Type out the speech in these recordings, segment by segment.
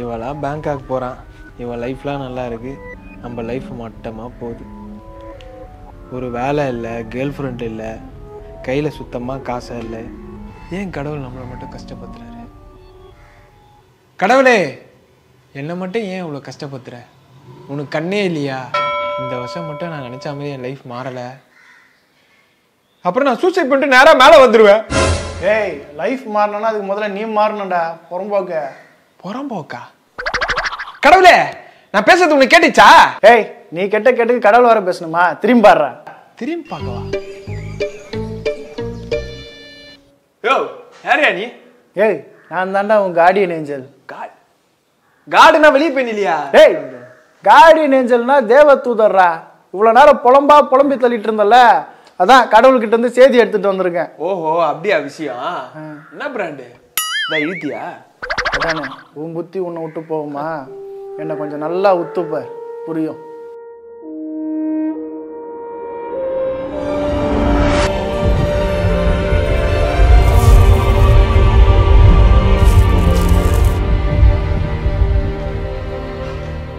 இவெல்லாம் பேங்காக் போகிறான், இவன் லைஃப்லாம் நல்லா இருக்குது, நம்ம லைஃப் மட்டமாக போகுது. ஒரு வேலை இல்லை, கேர்ள் ஃப்ரெண்ட் இல்லை, கையில் சுத்தமாக காசை இல்லை. ஏன் கடவுள் நம்மளை மட்டும் கஷ்டப்படுத்துறாரு? கடவுளே, என்னை மட்டும் ஏன் இவ்வளோ கஷ்டப்படுத்துற? உனக்கு கண்ணே இல்லையா? இந்த வருஷம் மட்டும் நான் நினச்ச மாதிரி என் லைஃப் மாறலை, அப்புறம் நான் சூசைட் பண்ணிட்டு நேராக மேலே வந்துடுவேன். ஏய், லைஃப் மாறணும்னா அதுக்கு முதல்ல நீ மாறணும்டா. புறம்போக்கா? கடவுளே, நான் பேசுறது உனக்கு கேட்டுச்சா? ஏய், நீ கேட்டுக்கு கடவுள் வர பேசணுமா? திரும்பி பாடுற. திரும்பி பார்க்கவா? யோ, யாரையா நீ? ஏய், நான் தாண்டா உன் கார்டியன் ஏஞ்சல். காடுனா வெளியே போயினியா? ஏய், கார்டியன் ஏஞ்சல்னா தேவ தூதர்ரா. இவ்வளவு நேரம் புலம்பி தள்ளிட்டு இருந்தல, அதான் கடவுள்கிட்ட இருந்து செய்தி எடுத்துட்டு வந்திருக்கேன். ஓஹோ, அப்படியா விஷயம்? என்ன பிராண்டு? இதான் இழுத்தியா? அதானே, உன் புத்தி உன்னை விட்டு போகுமா? என்ன கொஞ்சம் நல்லா உத்துப்ப, புரியும்.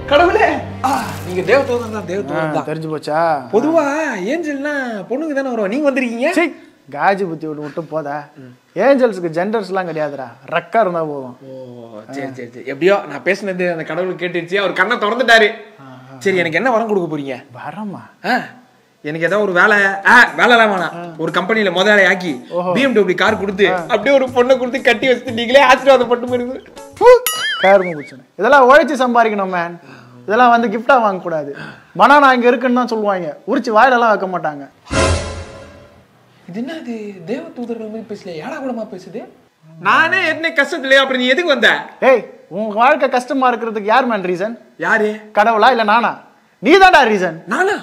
கடவுளே, நீங்க தேவதூதன் தான். தேவதூதன் தான் தெரிஞ்சு போச்சா? பொதுவா ஏஞ்சல்னா பொண்ணுங்க தானே வருவா, நீங்க வந்திருக்கீங்க. காஜி புத்தி விட்டு போதா? ஏஞ்சல்ஸுக்கு ஜெண்டர்ஸ் எல்லாம் கிடையாதுடா, ரக்கா இருந்தா போதும். ஓ, சரி சரி சரி. எப்படியோ நான் பேசினது அந்த கடவுளுக்கு கேட்டுருச்சு, அவர் கண்ணை திறந்துட்டாரு. சரி, எனக்கு என்ன வரம் கொடுக்க போறீங்க? வரமா? எனக்கு ஏதாவது ஒரு வேலைலாம் வேணாம், ஒரு கம்பெனில முதலாளி ஆக்கி BMW கார் கொடுத்து அப்படியே ஒரு பொண்ணை கொடுத்து கட்டி வச்சுட்டு நீங்களே ஆசீர்வாதம் பண்ணு போயிருங்க. கார் முடிச்சு இதெல்லாம் உழைச்சி சம்பாதிக்கணும் மேன். இதெல்லாம் வந்து கிஃப்டா வாங்க கூடாது. பனானா இங்க இருக்குன்னு தான் சொல்லுவாங்க, உரிச்சு வாயிலெல்லாம் வைக்க மாட்டாங்க. இது என்ன, இது தேவ தூதர்கள் மாதிரி பேசல, ஏடா கூடமா பேசுது? நானே என்ன கஷ்டத்துலயே, அப்புறம் நீ எதுக்கு வந்த? ஏய், உன் வாழ்க்கை கஷ்டமா இருக்கிறதுக்கு யார் மேன் ரீசன்? யாரு? கடவுளா இல்ல நானா? நீதான்டா ரீசன். நானா?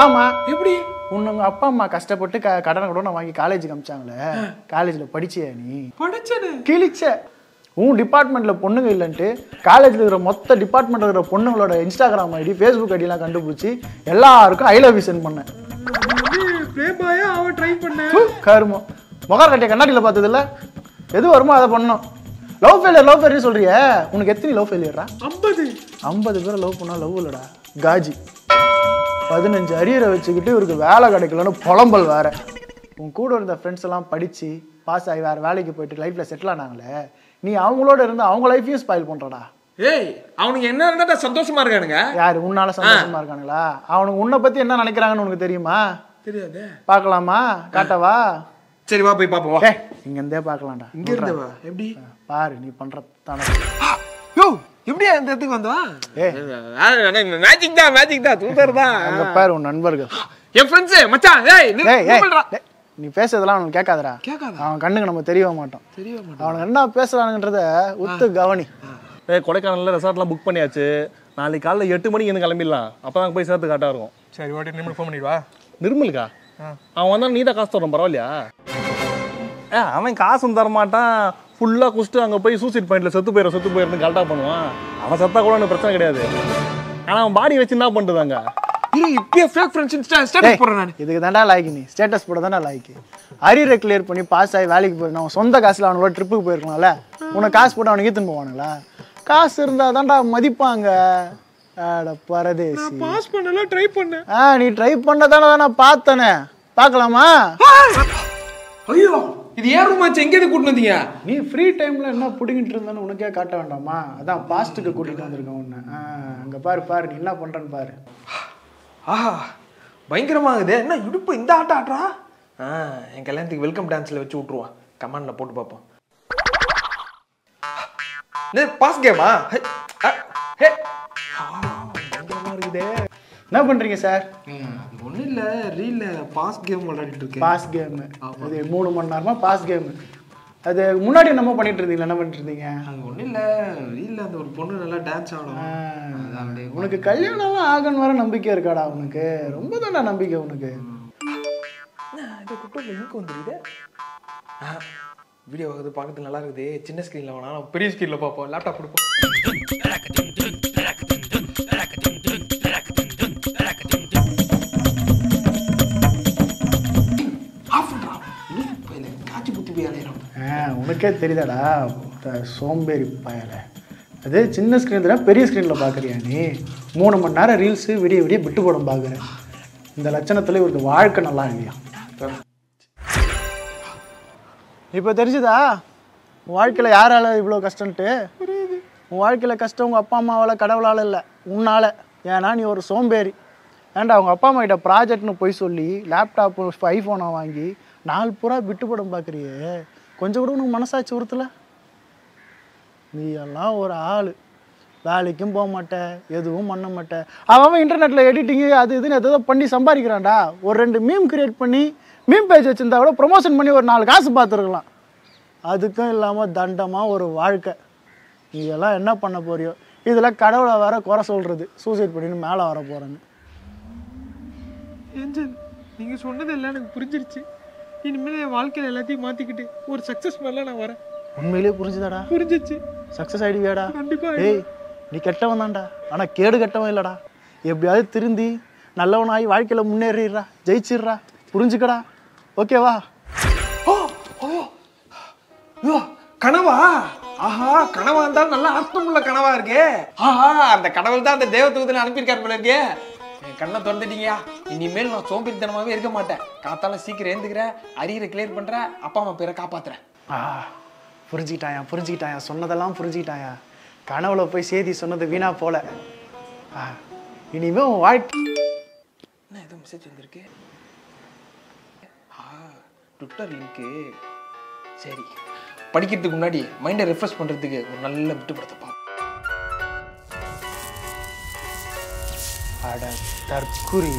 ஆமா. எப்படி? உங்க அப்பா அம்மா கஷ்டப்பட்டு கடனை கூட வாங்கி காலேஜுக்கு அமிச்சாங்களே, காலேஜ்ல படிச்சியா நீ? படிச்சது கிழிச்ச. உன் டிபார்ட்மெண்ட்ல பொண்ணுங்க இல்லைன்ட்டு காலேஜ்ல இருக்கிற மொத்த டிபார்ட்மெண்ட்ல இருக்கிற பொண்ணுங்களோட இன்ஸ்டாகிராம் ஐடி, ஃபேஸ்புக் ஐடி எல்லாம் கண்டுபிடிச்சி எல்லாருக்கும் ஐ லவ் யூ சென்ட் பண்ணேன். கருமம், முகார் கட்டிய கண்ணாடியில பார்த்தது இல்ல, எது வருமோ அதை பண்ணோம். லவ் ஃபெயிலியர் சொல்றிய, உனக்கு எத்தனை லவ் ஃபெயிலியரா? 50 பேரை லவ் பண்ணா லவ் இல்லடா, காஜி. 15 அரியரை வச்சுக்கிட்டு இவருக்கு வேலை கிடைக்கலன்னு புலம்பல் வேற. உன் கூட இருந்த ஃப்ரெண்ட்ஸ் எல்லாம் படிச்சு பாஸ் ஆகி வேற வேலைக்கு போயிட்டு லைஃப்ல செட்டில் ஆனாங்களே, நீ அவங்களோட இருந்து அவங்க லைஃபையும் ஸ்பாயில் பண்றடா. ஏய், அவனுக்கு என்ன இருந்தா சந்தோஷமா இருக்கானுங்க? யாரு உன்னால சந்தோஷமா இருக்கானுங்களா? அவனுக்கு உன்னை பத்தி என்ன நினைக்கிறாங்கன்னு உனக்கு தெரியுமா? தெரியாது. பார்க்கலாமா? காட்டவா? சரி வா, போய் பாப்போம். ஏய், இங்க இருந்தே பார்க்கலாம்டா. இங்க இருந்தே வா. எப்படி பாரு, நீ பண்ற தான. யோ, எப்படியா இந்த இடத்துக்கு வந்தா? மேஜிக் தான் தூதர் தான். அங்க பாரு உன் நண்பர்கள், என் ஃப்ரெண்ட்ஸ். மச்சான், ஏய் நீ பேசுறதெல்லாம் அவனுக்கு கேட்காதடா. அவன் கண்ணுக்கு நம்ம தெரியவே மாட்டோம். அவனுக்கு என்ன பேசுறானுன்றத உத்து கவனி. கொடைக்கானல்ல ரெசார்ட்லாம் புக் பண்ணியாச்சு. நாளைக்கு காலைல 8 மணிக்கு இருந்து கிளம்பிடலாம். அப்பதான் போய் சேர்த்து கரெக்டாக இருக்கும். சரி, ஓகே. நிர்மல் ஃபோன் பண்ணிடுவா. நிர்மலுக்கா? அவன் வந்தா நீ தான் காசு தரணும், பரவாயில்லையா? அவன் காசும் தரமாட்டான். ஃபுல்லாக குடிச்சிட்டு அங்கே போய் சூசைட் பாயிண்ட்ல செத்து போயிருந்து கரெக்டாக பண்ணுவான். அவன் செத்தா கூட எனக்கு பிரச்சனை கிடையாது. ஆனால் அவன் பாடி வச்சு என்ன பண்ணுறாங்க? இதுக்கு தாண்டா லாய்க்கு, நீ ஸ்டேட்டஸ் போட தானே லாய்க்கு. அரியரை கிளியர் பண்ணி பாஸ் ஆகி வேலைக்கு போயிருந்தோம். அவன் சொந்த காசுல அவனோட ட்ரிப்புக்கு போயிருக்கலாம்ல. உனக்கு காசு போட்டு அவனுக்கு ஈத்துன்னு போவானுங்களா? காசு இருந்தா தாண்டா மதிப்பாங்க. பரதேசி, பாஸ் பண்ணல ட்ரை பண்ண. நீ ட்ரை பண்ணதானே நான் பார்த்தனே. பார்க்கலாமா? ஐயோ, இது ஏன் ரூமாச்சு? எங்க இருந்து கூட்டிட்டு வந்தீங்க? நீ ஃப்ரீ டைம்ல என்ன புடிங்கிட்டு இருந்தான்னு உனக்கே காட்ட வேண்டாமா? அதான் பாஸ்ட்டுக்கு கூட்டிட்டு வந்திருக்கேன் உன்னை. அங்க பாரு நீ என்ன பண்றன்னு பாரு. ஆஹா, பயங்கரமாகுது. என்ன இடுப்பு இந்த ஆட்டம் ஆடுறா? என் கல்யாணத்துக்கு வெல்கம் டான்ஸ்ல வச்சு விட்டுருவான். கமெண்ட்ல போட்டு பார்ப்போம். பாஸ் கேமா? என்ன பண்றீங்க சார்? ஒன்றும் இல்லை, ரீல்ல பாஸ் கேம் விளையாடிட்டு இருக்கேன். Pass game? அது 3 மணி நேரமா பாஸ் கேம். அது முன்னாடி என்னமோ பண்ணிட்டு இருந்தீங்களா? என்ன பண்ணிட்டு இருந்தீங்க? அது ஒன்றும் இல்லை, ரீல்ல அந்த ஒரு பொண்ணு நல்லா டான்ஸ் ஆடும். உனக்கு கல்யாணம் ஆகணும் வர நம்பிக்கை இருக்காடா உனக்கு? ரொம்ப தானே நம்பிக்கை உனக்கு. வந்துருக்குது வீடியோ வந்து பார்க்கறதுக்கு நல்லா இருக்குது. சின்ன ஸ்க்ரீன்ல வேணா, பெரிய ஸ்க்ரீன்ல பார்ப்போம். லேப்டாப் கொடுப்போம். உனக்கே தெரியுதாடா சோம்பேறி பயல. அதே சின்ன ஸ்க்ரீன் தானே பெரிய ஸ்க்ரீனில் பார்க்குறியா நீ? 3 மணி நேரம் ரீல்ஸு விடிய விடிய விட்டு போட பார்க்குறேன். இந்த லட்சணத்தில் இவருக்கு வாழ்க்கை நல்லா இல்லையா? இப்போ தெரிஞ்சுதா உன் வாழ்க்கையில் யாரால இவ்வளோ கஷ்டன்ட்டு? உன் வாழ்க்கையில் கஷ்டம் உங்கள் அப்பா அம்மாவால் கடவுளால் இல்லை, உன்னால். ஏன்னா நீ ஒரு சோம்பேறி. ஏன்டா அவங்க அப்பா அம்மா கிட்ட ப்ராஜெக்ட்னு போய் சொல்லி லேப்டாப்பு ஐஃபோனை வாங்கி 4 பூரா விட்டு படம் பார்க்குறியே, கொஞ்சம் கூட உனக்கு மனசாட்சி உறுத்தல? நீ எல்லாம் ஒரு ஆள், வேலைக்கும் போக மாட்டேன், எதுவும் பண்ண மாட்டேன். அவன் இன்டர்நெட்டில் எடிட்டிங்கு அது இதுன்னு எதோ பண்ணி சம்பாதிக்கிறான்டா. ஒரு 2 மீம் கிரியேட் பண்ணி மீம் பேஜ் வச்சுருந்தா கூட ப்ரொமோஷன் பண்ணி ஒரு 4 காசு பார்த்துருக்கலாம். அதுக்கும் இல்லாமல் தண்டமாக ஒரு வாழ்க்கை. நீ எல்லாம் என்ன பண்ண போறியோ? இதில் கடவுளை வேற குறை சொல்கிறது, சூசைட் பண்ணின்னு மேலே வர போகிறேன்னு. ஏஞ்சல், நீங்கள் சொன்னது எல்லாம் எனக்கு புரிஞ்சிருச்சு. இனிமேல் என் வாழ்க்கையில் எல்லாத்தையும் மாற்றிக்கிட்டு ஒரு சக்ஸஸ் மேலே நான் வரேன். உண்மையிலே புரிஞ்சுதாடா? புரிஞ்சிச்சு. சக்ஸஸ் ஆகிடுவியாடா? கண்டிப்பாக. ஏய், நீ கெட்டவன் தான்டா, ஆனால் கேடு கெட்டவன் இல்லைடா. எப்படியாவது திருந்தி நல்லவனாகி வாழ்க்கையில் முன்னேறிடுறா, ஜெயிச்சிடுறா. புரிஞ்சுக்கடா, ஓகேவா? கனவா? ஆஹா, கனவா இருந்தாலும் நல்ல அர்த்தமுள்ள கனவா இருக்கே. ஆஹா, அந்த கடவுள் தான் அந்த தேவதூதனை அனுப்பியிருக்காரு போல இருக்கே. என் கண்ணை திறந்துட்டீங்கயா. இனிமேல் நான் சோம்பேறித்தனமாவே இருக்க மாட்டேன். காத்தால சீக்கிரம் எழுந்துக்கிறேன், அரியரை கிளியர் பண்றேன், அப்பா அம்மா பேரை காப்பாத்துறேன். புரிஞ்சுக்கிட்டாயா, சொன்னதெல்லாம் புரிஞ்சுக்கிட்டாயா. கனவுல போய் செய்தி சொன்னது வீணா போல. இனிமே உன் வாழ்க்கை என்ன ஏதோ மெசேஜ் வந்திருக்கு. Twitter link. சரி, படிக்கிறதுக்கு முன்னாடி மைண்டை ரெஃப்ரெஷ் பண்ணுறதுக்கு ஒரு நல்ல விட்டு படத்தை பார்ப்போம். அட தற்குறி.